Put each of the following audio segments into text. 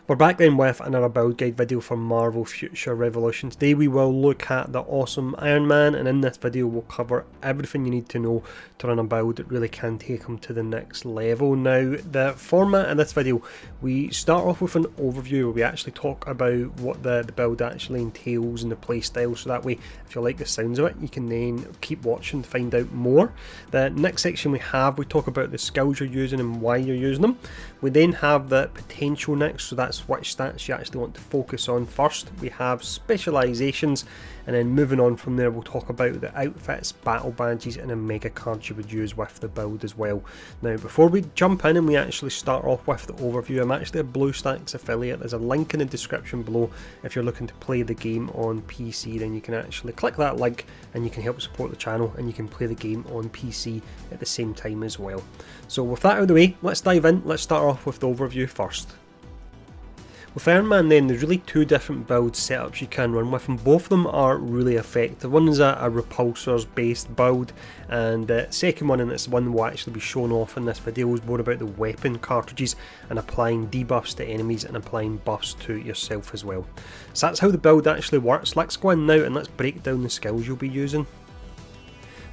We're back then with another build guide video for Marvel Future Revolution. Today we will look at the awesome Iron Man, and in this video we'll cover everything you need to know to run a build that really can take him to the next level. Now, the format in this video, we start off with an overview where we actually talk about what the build actually entails and the playstyle, so that way if you like the sounds of it you can then keep watching to find out more. The next section we talk about the skills you're using and why you're using them. We then have the potential next, so that's which stats you actually want to focus on first. We have specializations, and then moving on from there we'll talk about the outfits, battle badges and the mega cards you would use with the build as well. Now, before we jump in and we actually start off with the overview, I'm actually a BlueStacks affiliate. There's a link in the description below. If you're looking to play the game on PC, then you can actually click that link and you can help support the channel, and you can play the game on PC at the same time as well. So with that out of the way, let's dive in. Let's start off with the overview first. With Iron Man then, there's really two different build setups you can run with, and both of them are really effective. One is a repulsors based build, and the second one, and it's the one that will actually be shown off in this video, is more about the weapon cartridges and applying debuffs to enemies and applying buffs to yourself as well. So that's how the build actually works. Let's go in now and let's break down the skills you'll be using.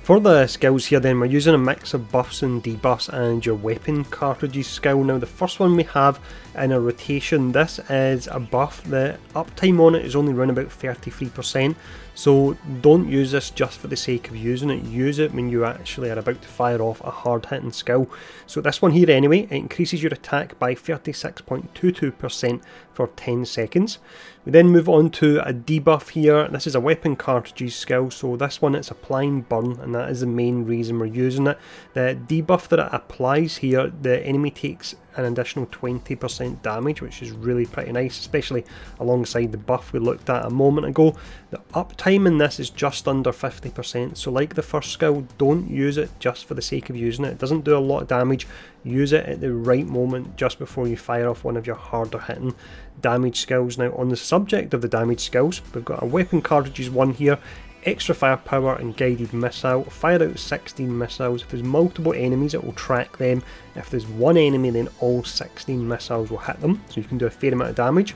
For the skills here then, we're using a mix of buffs and debuffs and your weapon cartridges skill. Now, the first one we have in a rotation, this is a buff. The uptime on it is only around about 33%, so don't use this just for the sake of using it. Use it when you actually are about to fire off a hard hitting skill. So this one here anyway, it increases your attack by 36.22% for 10 seconds. We then move on to a debuff here. This is a weapon cartridges skill, so this one, it's applying burn, and that is the main reason we're using it. The debuff that it applies here, the enemy takes an additional 20% damage, which is really pretty nice, especially alongside the buff we looked at a moment ago. The uptime in this is just under 50%, so like the first skill, don't use it just for the sake of using it. It doesn't do a lot of damage. Use it at the right moment just before you fire off one of your harder hitting damage skills. Now, on the subject of the damage skills, we've got a weapon cartridges one here. Extra firepower and guided missile. Fire out 16 missiles. If there's multiple enemies, it will track them. If there's one enemy, then all 16 missiles will hit them, so you can do a fair amount of damage.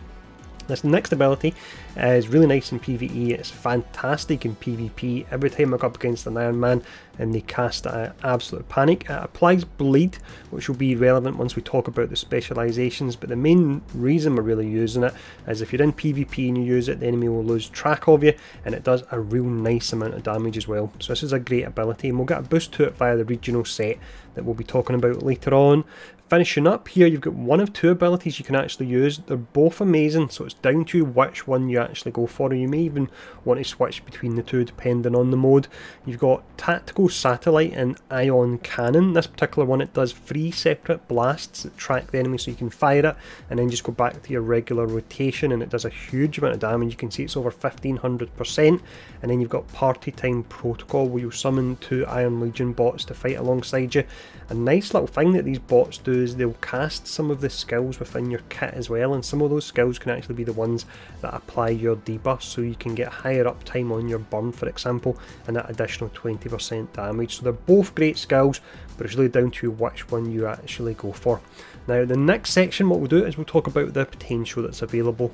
This next ability is really nice in PvE, it's fantastic in PvP. Every time I go up against an Iron Man and they cast absolute panic, it applies bleed, which will be relevant once we talk about the specializations, but the main reason we're really using it is if you're in PvP and you use it, the enemy will lose track of you, and it does a real nice amount of damage as well. So this is a great ability, and we'll get a boost to it via the regional set that we'll be talking about later on. Finishing up here, you've got one of two abilities you can actually use. They're both amazing, so it's down to you which one you actually go for, or you may even want to switch between the two depending on the mode. You've got Tactical Satellite and Ion Cannon. This particular one, it does 3 separate blasts that track the enemy, so you can fire it and then just go back to your regular rotation, and it does a huge amount of damage. You can see it's over 1500%. And then you've got Party Time Protocol, where you'll summon 2 Iron Legion bots to fight alongside you. A nice little thing that these bots do is they'll cast some of the skills within your kit as well, and some of those skills can actually be the ones that apply your debuffs, so you can get higher uptime on your burn, for example, and that additional 20% damage. So they're both great skills, but it's really down to which one you actually go for. Now, the next section, what we'll do is we'll talk about the potential that's available.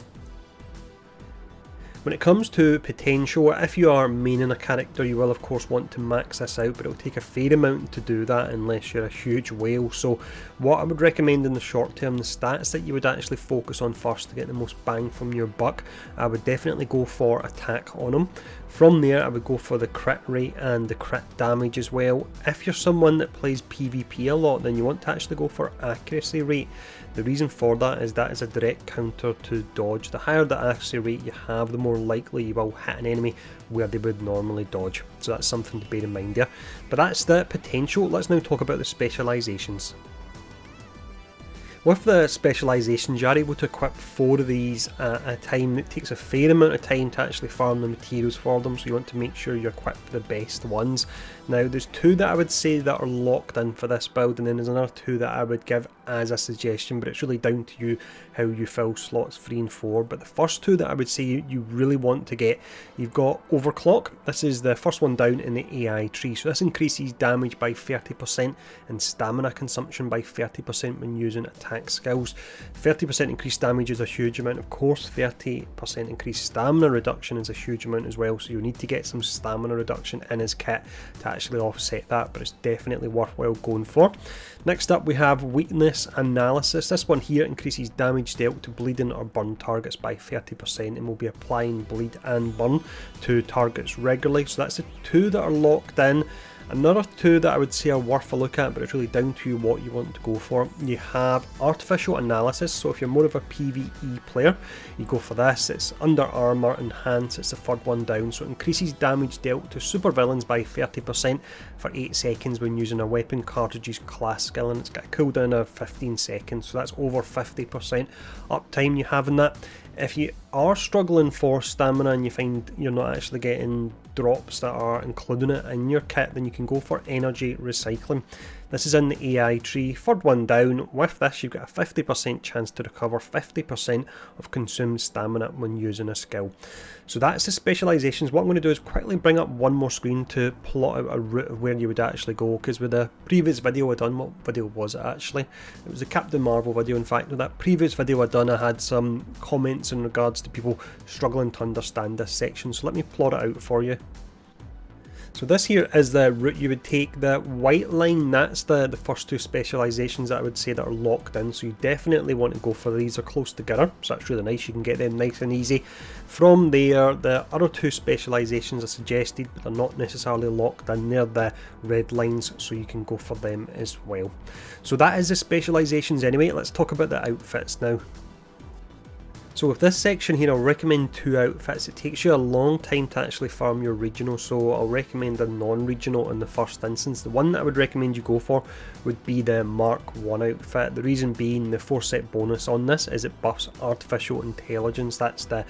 When it comes to potential, if you are maining a character, you will of course want to max this out, but it will take a fair amount to do that unless you're a huge whale. So what I would recommend in the short term, the stats that you would actually focus on first to get the most bang from your buck, I would definitely go for attack on them. From there, I would go for the crit rate and the crit damage as well. If you're someone that plays PvP a lot, then you want to actually go for accuracy rate. The reason for that is a direct counter to dodge. The higher the accuracy rate you have, the more likely you will hit an enemy where they would normally dodge. So that's something to bear in mind there. But that's the potential. Let's now talk about the specializations. With the specializations, you're able to equip 4 of these at a time. It takes a fair amount of time to actually farm the materials for them, so you want to make sure you equip the best ones. Now, there's 2 that I would say that are locked in for this build, and then there's another 2 that I would give as a suggestion, but it's really down to you how you fill slots 3 and 4. But the first two that I would say you really want to get, you've got Overclock. This is the first one down in the AI tree, so this increases damage by 30% and stamina consumption by 30% when using attack skills. 30% increased damage is a huge amount, of course. 30% increased stamina reduction is a huge amount as well, so you need to get some stamina reduction in his kit to actually offset that, but it's definitely worthwhile going for. Next up we have Weakness Analysis. This one here increases damage dealt to bleeding or burn targets by 30% and will be applying bleed and burn to targets regularly. So that's the two that are locked in. Another two that I would say are worth a look at, but it's really down to you what you want to go for. You have Artificial Analysis, so if you're more of a PvE player, you go for this. It's Under Armour Enhance, it's the third one down, so it increases damage dealt to supervillains by 30% for 8 seconds when using a weapon cartridge's class skill, and it's got a cooldown of 15 seconds, so that's over 50% uptime you have in that. If you are struggling for stamina and you find you're not actually getting drops that are including it in your kit, then you can go for Energy Recycling. This is in the AI tree, third one down. With this you've got a 50% chance to recover 50% of consumed stamina when using a skill. So that's the specializations. What I'm going to do is quickly bring up one more screen to plot out a route of where you would actually go, because with the previous video I done, what video was it actually? It was the Captain Marvel video. In fact, with that previous video I done, I had some comments in regards to people struggling to understand this section, so let me plot it out for you. So this here is the route you would take. The white line, that's the first two specializations that I would say that are locked in, so you definitely want to go for these. They're close together, so that's really nice. You can get them nice and easy. From there, the other two specializations are suggested, but they're not necessarily locked in. They're the red lines, so you can go for them as well. So that is the specializations anyway. Let's talk about the outfits now. So with this section here, I'll recommend 2 outfits. It takes you a long time to actually farm your regional, so I'll recommend a non-regional in the first instance. The one that I would recommend you go for would be the Mark 1 outfit. The reason being, the 4-set bonus on this is it buffs Artificial Intelligence. That's the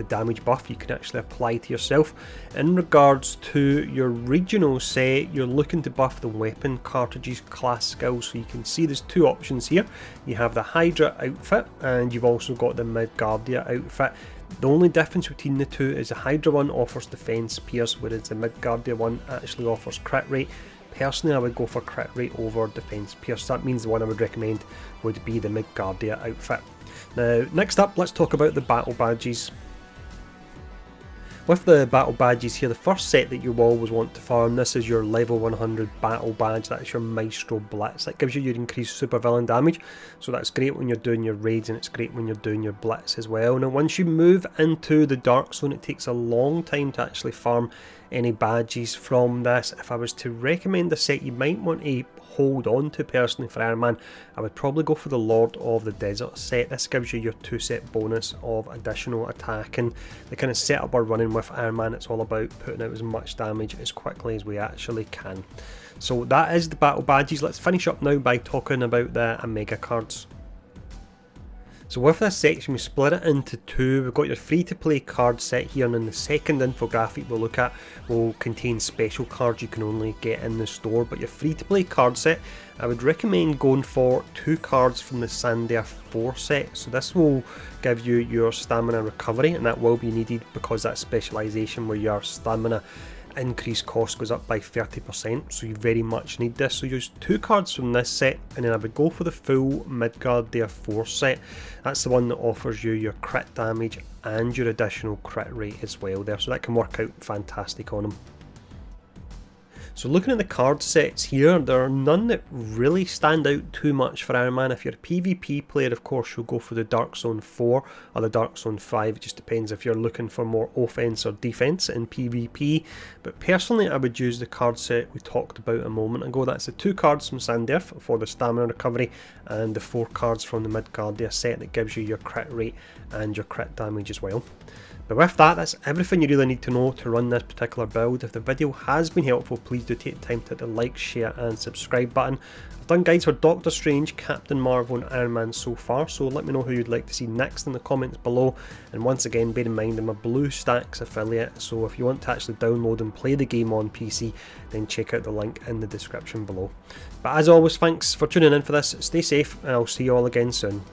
damage buff you can actually apply to yourself. In regards to your regional set, you're looking to buff the weapon cartridges class skills, so you can see there's 2 options here. You have the Hydra outfit and you've also got the Midgard outfit. The only difference between the two is the Hydra one offers defense pierce, whereas the Midgardia one actually offers crit rate. Personally, I would go for crit rate over defense pierce. That means the one I would recommend would be the Midgardia outfit. Now, next up, let's talk about the battle badges. With the battle badges here, the first set that you will always want to farm, this is your level 100 battle badge. That's your Maestro Blitz. That gives you your increased supervillain damage, so that's great when you're doing your raids, and it's great when you're doing your blitz as well. Now once you move into the Dark Zone, it takes a long time to actually farm any badges from this. If I was to recommend a set you might want to hold on to personally for Iron Man, I would probably go for the Lord of the Desert set. This gives you your 2-set bonus of additional attack, and the kind of setup we're running with Iron Man, it's all about putting out as much damage as quickly as we actually can. So that is the battle badges. Let's finish up now by talking about the Omega cards. So with this section, we split it into 2. We've got your free-to-play card set here, and then the second infographic we'll look at will contain special cards you can only get in the store. But your free-to-play card set, I would recommend going for 2 cards from the Sandair 4 set. So this will give you your stamina recovery, and that will be needed because that specialisation where your stamina increased cost goes up by 30%, so you very much need this. So use 2 cards from this set, and then I would go for the full Midgardia 4 set. That's the one that offers you your crit damage and your additional crit rate as well there, so that can work out fantastic on them. So looking at the card sets here, there are none that really stand out too much for Iron Man. If you're a PvP player, of course, you'll go for the Dark Zone 4 or the Dark Zone 5. It just depends if you're looking for more offense or defense in PvP. But personally, I would use the card set we talked about a moment ago. That's the 2 cards from Sandair for the stamina recovery, and the 4 cards from the Midgardia set that gives you your crit rate and your crit damage as well. But with that, that's everything you really need to know to run this particular build. If the video has been helpful, please do take the time to hit the like, share and subscribe button. I've done guides for Doctor Strange, Captain Marvel and Iron Man so far, so let me know who you'd like to see next in the comments below. And once again, bear in mind I'm a BlueStacks affiliate, so if you want to actually download and play the game on PC, then check out the link in the description below. But as always, thanks for tuning in for this, stay safe and I'll see you all again soon.